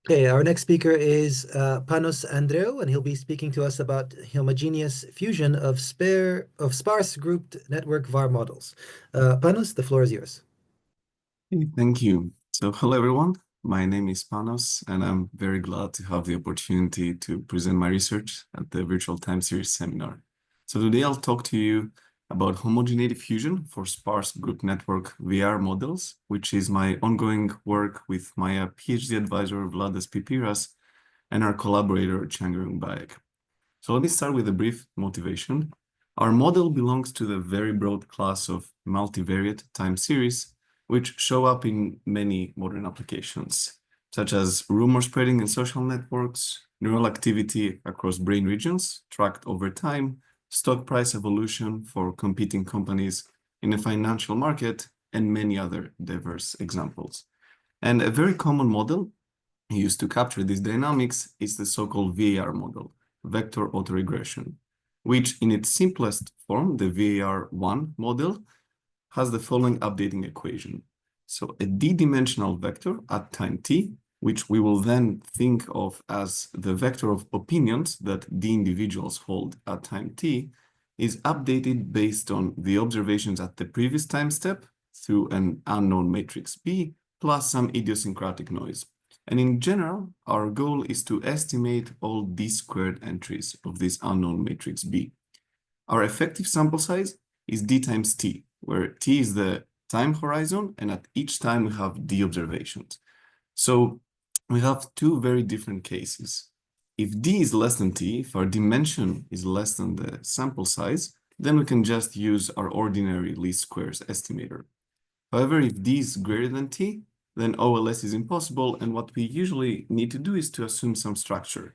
Okay, our next speaker is Panos Andreou, and he'll be speaking to us about homogeneous fusion of sparse grouped network VAR models. Panos, the floor is yours. Thank you. So hello, everyone. My name is Panos, and I'm very glad to have the opportunity to present my research at the Virtual Time Series seminar. So today I'll talk to you about homogeneity fusion for sparse group network VAR models, which is my ongoing work with my PhD advisor, Vladas Pipiras, and our collaborator, Changrung Baek. So let me start with a brief motivation. Our model belongs to the very broad class of multivariate time series, which show up in many modern applications, such as rumor spreading in social networks, neural activity across brain regions tracked over time, stock price evolution for competing companies in a financial market, and many other diverse examples. And a very common model used to capture these dynamics is the so-called VAR model, vector autoregression, which in its simplest form, the VAR1 model, has the following updating equation. So a d-dimensional vector at time t, which we will then think of as the vector of opinions that d individuals hold at time t, is updated based on the observations at the previous time step through an unknown matrix B plus some idiosyncratic noise. And in general, our goal is to estimate all d-squared entries of this unknown matrix B. Our effective sample size is d times t, where t is the time horizon, and at each time we have d observations. So we have two very different cases. If d is less than t, if our dimension is less than the sample size, then we can just use our ordinary least squares estimator. However, if d is greater than t, then OLS is impossible, and what we usually need to do is to assume some structure.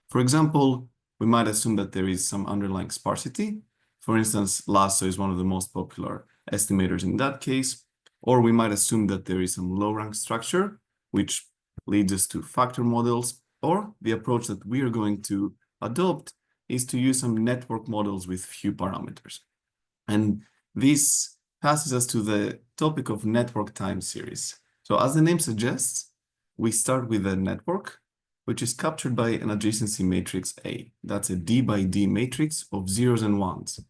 For example, we might assume that there is some underlying sparsity. For instance, Lasso is one of the most popular estimators in that case. Or we might assume that there is some low-rank structure, which leads us to factor models. Or the approach that we are going to adopt is to use some network models with few parameters. And this passes us to the topic of network time series. So as the name suggests, we start with a network, which is captured by an adjacency matrix A. That's a D by D matrix of zeros and ones.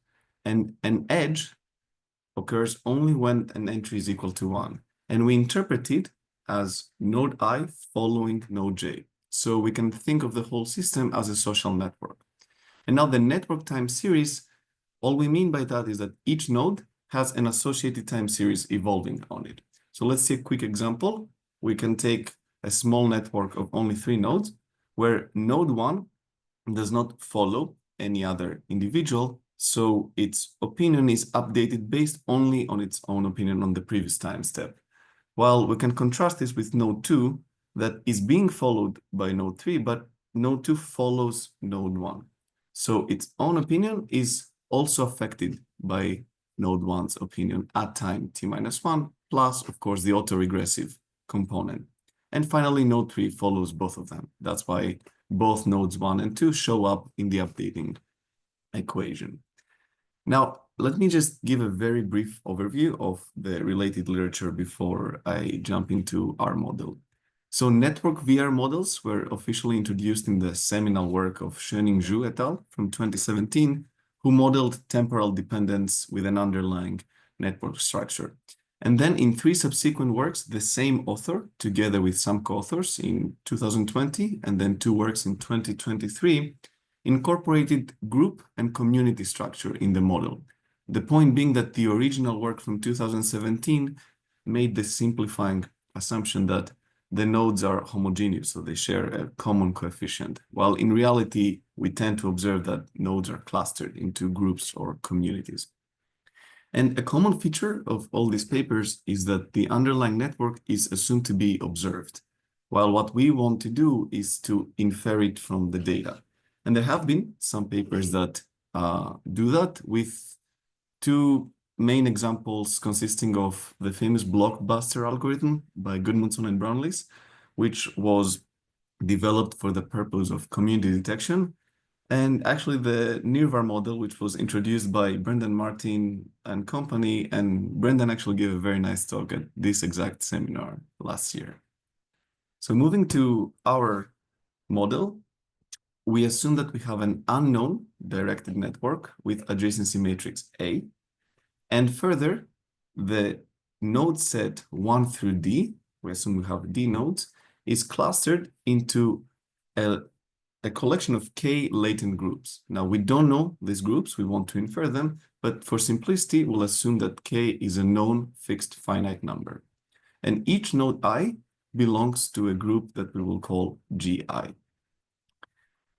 And an edge occurs only when an entry is equal to 1. And we interpret it as node I following node J. So we can think of the whole system as a social network. And now the network time series, all we mean by that is that each node has an associated time series evolving on it. So let's see a quick example. We can take a small network of only 3 nodes, where node 1 does not follow any other individual, so its opinion is updated based only on its own opinion on the previous time step. While we can contrast this with node 2 that is being followed by node 3, but node 2 follows node 1. So its own opinion is also affected by node 1's opinion at time t-1, plus, of course, the autoregressive component. And finally, node 3 follows both of them. That's why both nodes 1 and 2 show up in the updating equation. Now, let me just give a very brief overview of the related literature before I jump into our model. So network VAR models were officially introduced in the seminal work of Xuening Zhu et al. From 2017, who modeled temporal dependence with an underlying network structure. And then in 3 subsequent works, the same author, together with some co-authors in 2020, and then 2 works in 2023, incorporated group and community structure in the model. The point being that the original work from 2017 made the simplifying assumption that the nodes are homogeneous, so they share a common coefficient, while in reality, we tend to observe that nodes are clustered into groups or communities. And a common feature of all these papers is that the underlying network is assumed to be observed, while what we want to do is to infer it from the data. And there have been some papers that do that, with 2 main examples consisting of the famous blockbuster algorithm by Gudmundsson and Brownlees, which was developed for the purpose of community detection, and actually the NIRVAR model, which was introduced by Brendan Martin and company, and Brendan actually gave a very nice talk at this exact seminar last year. So moving to our model, we assume that we have an unknown directed network with adjacency matrix A. And further, the node set 1 through D, we assume we have D nodes, is clustered into a collection of K latent groups. Now, we don't know these groups, we want to infer them, but for simplicity, we'll assume that K is a known fixed finite number. And each node I belongs to a group that we will call GI.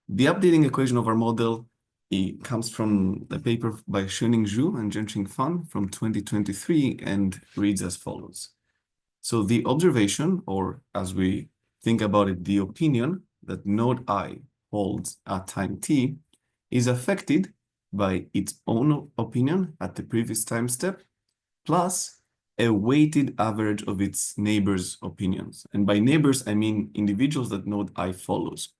The updating equation of our model comes from a paper by Xuning Zhu and Zhenqing Fan from 2023 and reads as follows. So the observation, or as we think about it, the opinion that node I holds at time t is affected by its own opinion at the previous time step, plus a weighted average of its neighbors' opinions. And by neighbors, I mean individuals that node I follows.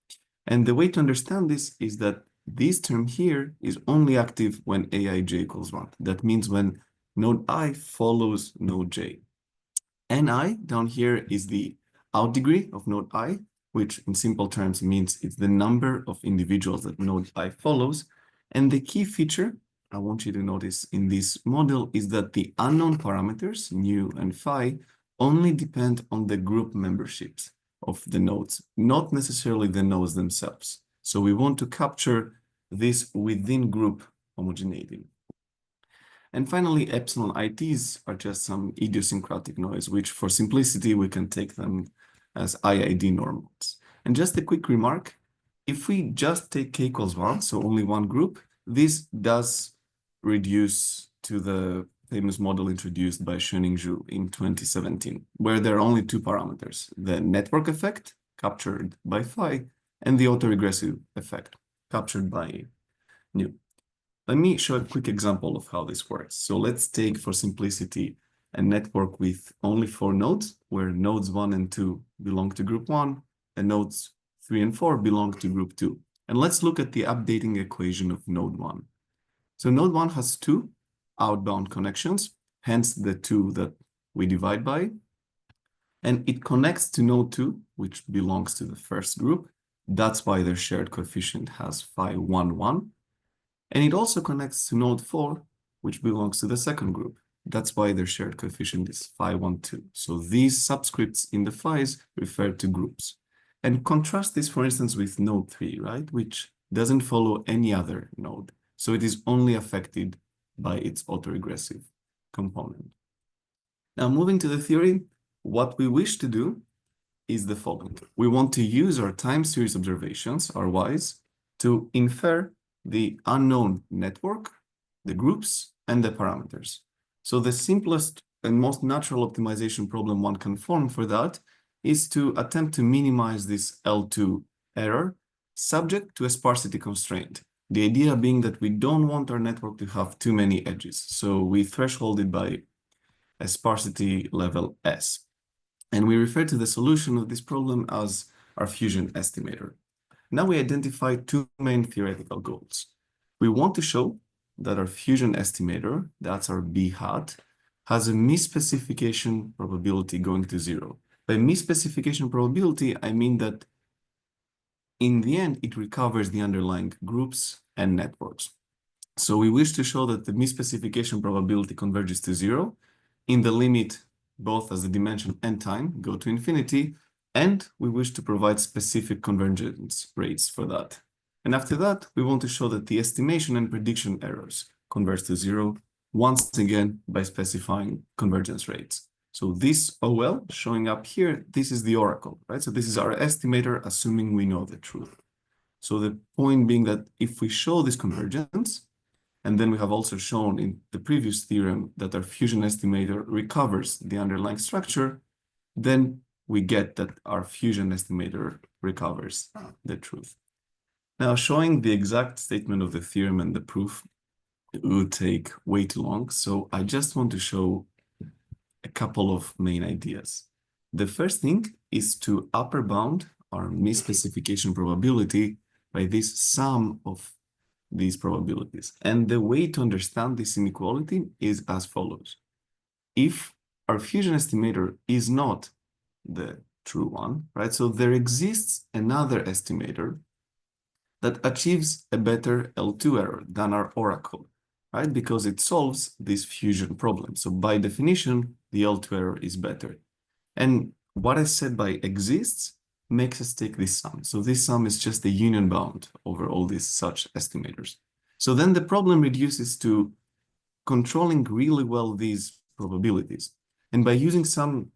And the way to understand this is that this term here is only active when aij equals 1. That means when node I follows node j. Ni down here is the out degree of node I, which in simple terms means it's the number of individuals that node I follows. And the key feature I want you to notice in this model is that the unknown parameters, nu and phi, only depend on the group memberships of the nodes, not necessarily the nodes themselves. So we want to capture this within group homogeneity. And finally, epsilon ITs are just some idiosyncratic noise, which for simplicity, we can take them as IID normals. And just a quick remark, if we just take K equals 1, so only one group, this does reduce to the famous model introduced by Xuning Zhu in 2017, where there are only two parameters, the network effect, captured by phi, and the autoregressive effect, captured by nu. Let me show a quick example of how this works. So let's take, for simplicity, a network with only 4 nodes, where nodes 1 and 2 belong to group 1, and nodes 3 and 4 belong to group 2. And let's look at the updating equation of node 1. So node 1 has 2 outbound connections, hence the 2 that we divide by. And it connects to node 2, which belongs to the first group. That's why their shared coefficient has phi 1, 1. And it also connects to node 4, which belongs to the second group. That's why their shared coefficient is phi 1, 2. So these subscripts in the phi's refer to groups. And contrast this, for instance, with node 3, right? Which doesn't follow any other node. So it is only affected by its autoregressive component. Now, moving to the theory, what we wish to do is the following. We want to use our time series observations, our y's, to infer the unknown network, the groups, and the parameters. So the simplest and most natural optimization problem one can form for that is to attempt to minimize this L2 error subject to a sparsity constraint. The idea being that we don't want our network to have too many edges. So we threshold it by a sparsity level S. And we refer to the solution of this problem as our fusion estimator. Now we identify two main theoretical goals. We want to show that our fusion estimator, that's our B hat, has a misspecification probability going to 0. By misspecification probability, I mean that in the end, it recovers the underlying groups and networks. So we wish to show that the misspecification probability converges to 0 in the limit, both as the dimension and time go to infinity, and we wish to provide specific convergence rates for that. And after that, we want to show that the estimation and prediction errors converge to 0, once again by specifying convergence rates. So this OL showing up here, this is the oracle, right? So this is our estimator, assuming we know the truth. So the point being that if we show this convergence, and then we have also shown in the previous theorem that our fusion estimator recovers the underlying structure, then we get that our fusion estimator recovers the truth. Now, showing the exact statement of the theorem and the proof would take way too long, so I just want to show a couple of main ideas. The first thing is to upper bound our misspecification probability by this sum of these probabilities. And the way to understand this inequality is as follows. If our fusion estimator is not the true one, right? So there exists another estimator that achieves a better L2 error than our oracle, right? Because it solves this fusion problem. So by definition, the L2 error is better. And what I said by exists makes us take this sum. So this sum is just the union bound over all these such estimators. So then the problem reduces to controlling really well these probabilities. And by using some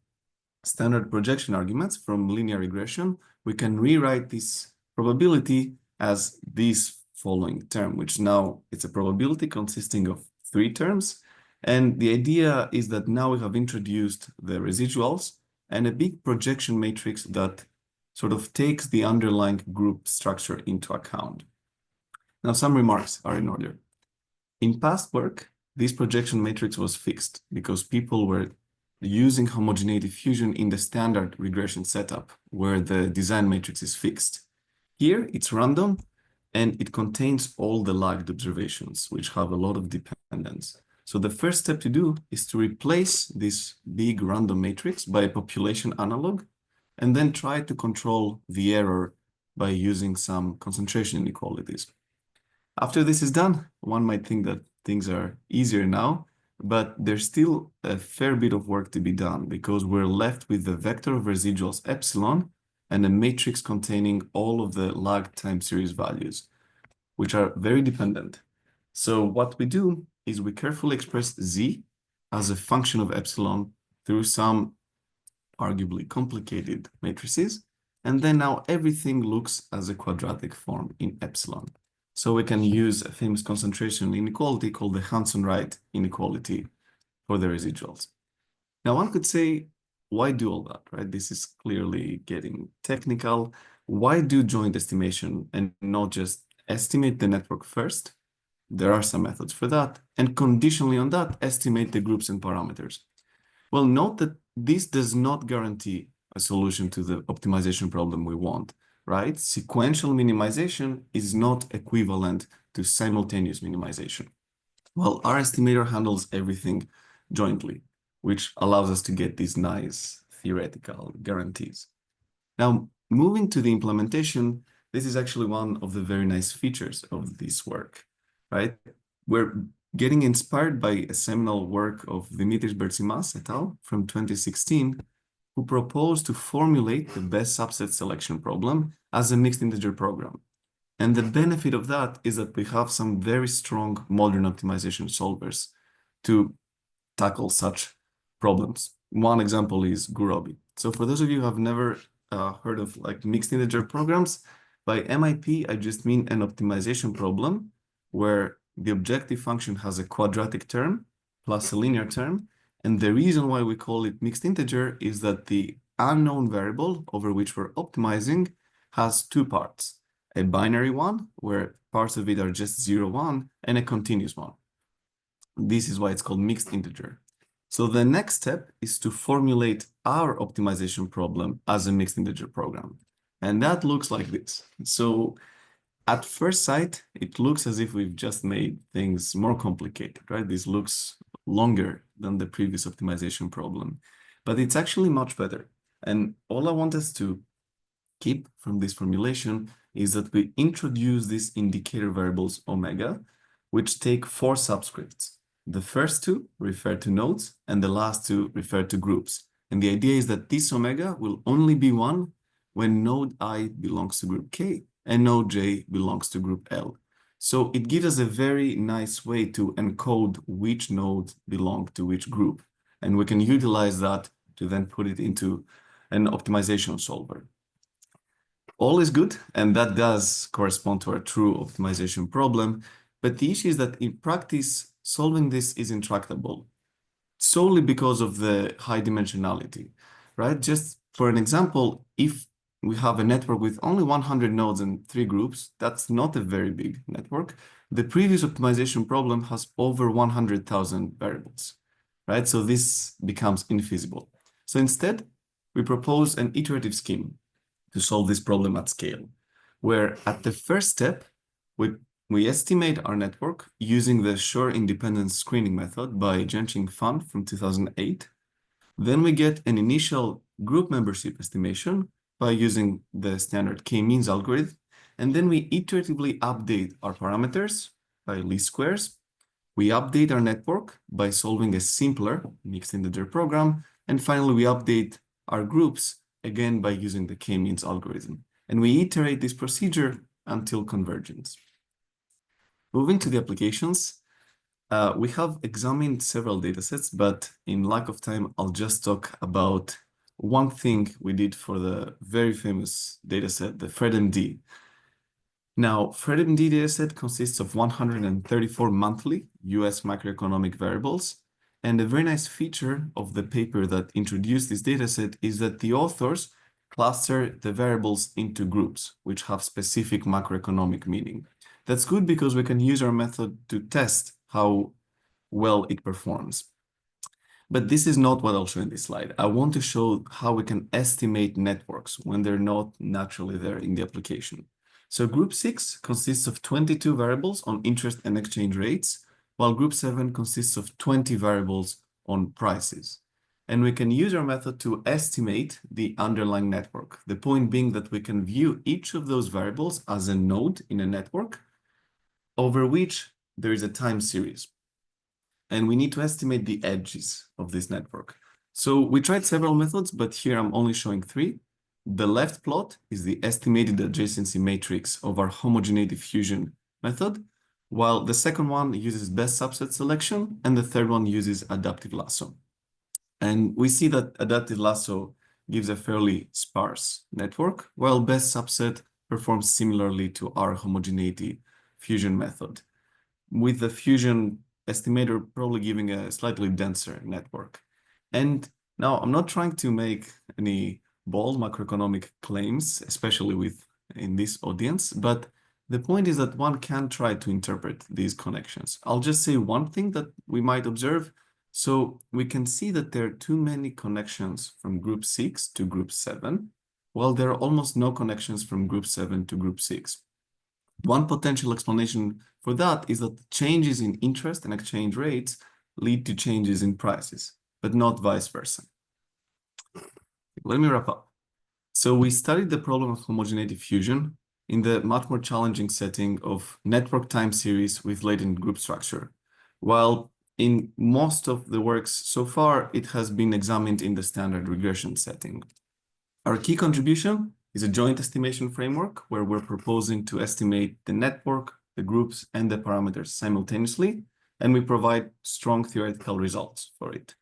standard projection arguments from linear regression, we can rewrite this probability as this following term, which now it's a probability consisting of 3 terms. And the idea is that now we have introduced the residuals and a big projection matrix that sort of takes the underlying group structure into account. Now, some remarks are in order. In past work, this projection matrix was fixed because people were using homogeneity fusion in the standard regression setup where the design matrix is fixed. Here, it's random and it contains all the lagged observations, which have a lot of dependence. So the first step to do is to replace this big random matrix by a population analog and then try to control the error by using some concentration inequalities. After this is done, one might think that things are easier now, but there's still a fair bit of work to be done because we're left with the vector of residuals epsilon and a matrix containing all of the lag time series values, which are very dependent. So what we do is we carefully express z as a function of epsilon through some arguably complicated matrices, and then now everything looks as a quadratic form in epsilon. So we can use a famous concentration inequality called the Hanson-Wright inequality for the residuals. Now one could say, why do all that, right? This is clearly getting technical. Why do joint estimation and not just estimate the network first? There are some methods for that. And conditionally on that, estimate the groups and parameters. Well, note that this does not guarantee a solution to the optimization problem we want, right? Sequential minimization is not equivalent to simultaneous minimization. Well, our estimator handles everything jointly, which allows us to get these nice theoretical guarantees. Now, moving to the implementation, this is actually one of the very nice features of this work, right? We're getting inspired by a seminal work of Dimitris Bertsimas et al. From 2016, who proposed to formulate the best subset selection problem as a mixed integer program. And the benefit of that is that we have some very strong modern optimization solvers to tackle such problems. One example is Gurobi. So for those of you who have never heard of like mixed integer programs, by MIP, I just mean an optimization problem where the objective function has a quadratic term plus a linear term. And the reason why we call it mixed integer is that the unknown variable over which we're optimizing has 2 parts, a binary one where parts of it are just 0, 1, and a continuous one. This is why it's called mixed integer. So the next step is to formulate our optimization problem as a mixed integer program. And that looks like this. So at first sight, it looks as if we've just made things more complicated, right? This looks longer than the previous optimization problem, but it's actually much better. And all I want us to keep from this formulation is that we introduce these indicator variables omega, which take 4 subscripts. The first 2 refer to nodes, and the last 2 refer to groups. And the idea is that this omega will only be 1 when node I belongs to group K and node J belongs to group L. So it gives us a very nice way to encode which nodes belong to which group. And we can utilize that to then put it into an optimization solver. All is good, and that does correspond to our true optimization problem. But the issue is that in practice, solving this is intractable solely because of the high dimensionality, right? Just for an example, if we have a network with only 100 nodes and 3 groups, that's not a very big network. The previous optimization problem has over 100,000 variables, right? So this becomes infeasible. So instead, we propose an iterative scheme to solve this problem at scale, where at the first step, we estimate our network using the Shor independence screening method by Jianqing Fan from 2008. Then we get an initial group membership estimation by using the standard k-means algorithm, and then we iteratively update our parameters by least squares. We update our network by solving a simpler mixed integer program, and finally we update our groups again by using the k-means algorithm. And we iterate this procedure until convergence. Moving to the applications, we have examined several datasets, but in lack of time, I'll just talk about one thing we did for the very famous dataset, the FredMD. Now, FredMD dataset consists of 134 monthly US macroeconomic variables. And a very nice feature of the paper that introduced this dataset is that the authors cluster the variables into groups, which have specific macroeconomic meaning. That's good because we can use our method to test how well it performs. But this is not what I'll show in this slide. I want to show how we can estimate networks when they're not naturally there in the application. So group 6 consists of 22 variables on interest and exchange rates, while group 7 consists of 20 variables on prices. And we can use our method to estimate the underlying network. The point being that we can view each of those variables as a node in a network over which there is a time series. And we need to estimate the edges of this network. So we tried several methods, but here I'm only showing 3. The left plot is the estimated adjacency matrix of our homogeneity fusion method, while the second one uses best subset selection, and the third one uses adaptive lasso. And we see that adaptive lasso gives a fairly sparse network, while best subset performs similarly to our homogeneity fusion method, with the fusion estimator probably giving a slightly denser network. And now I'm not trying to make any bold macroeconomic claims, especially in this audience, but the point is that one can try to interpret these connections. I'll just say one thing that we might observe. So we can see that there are too many connections from group 6 to group 7, while there are almost no connections from group 7 to group 6. One potential explanation for that is that changes in interest and exchange rates lead to changes in prices, but not vice versa. Let me wrap up. So we studied the problem of homogeneity fusion in the much more challenging setting of network time series with latent group structure, while in most of the works so far, it has been examined in the standard regression setting. Our key contribution is a joint estimation framework where we're proposing to estimate the network, the groups, and the parameters simultaneously, and we provide strong theoretical results for it.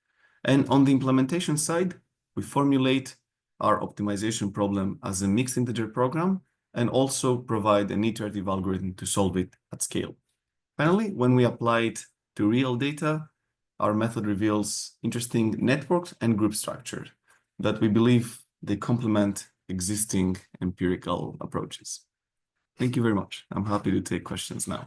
And on the implementation side, we formulate our optimization problem as a mixed integer program and also provide an iterative algorithm to solve it at scale. Finally, when we apply it to real data, our method reveals interesting networks and group structure that we believe they complement existing empirical approaches. Thank you very much. I'm happy to take questions now.